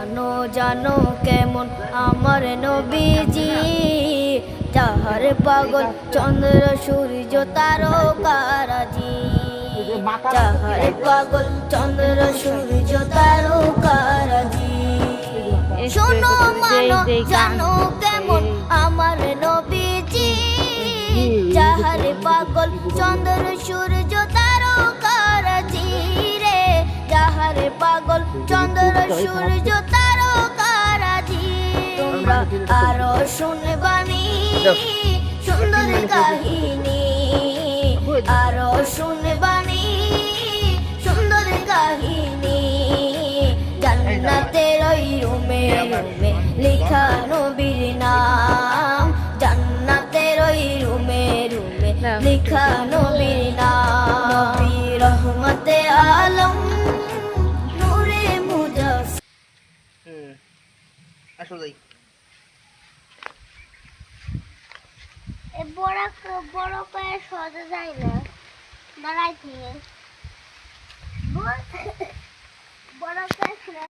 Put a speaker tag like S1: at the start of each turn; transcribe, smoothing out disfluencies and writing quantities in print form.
S1: জানো কেমন আমার নবীজি, যাহার পাগল চন্দ্র সূর্য তারকারাজি, যাহার পাগল চন্দ্র সূর্য তারকারাজি। শোনো মানো জানো কেমন আমার নবীজি, যাহার পাগল চন্দ্র সূর্য তারকারাজি রে, যাহার পাগল চন্দ্র সূর্য তারকারাজি। তোমরা আরো শুনবানি সুন্দর কাহিনী, আরো শুনবানি সুন্দর কাহিনী। জান্নাতের ওই রুমে রুমে লেখা নবীর নাম, জান্নাতের ওই রুমে রুমে লেখা নবীর নাম। নবী রহমতে আলম নূরে মুজাসসিম।
S2: আসলেই
S3: বড় বড় করে সজা যায় না, দাঁড়াই থেকে বড় করে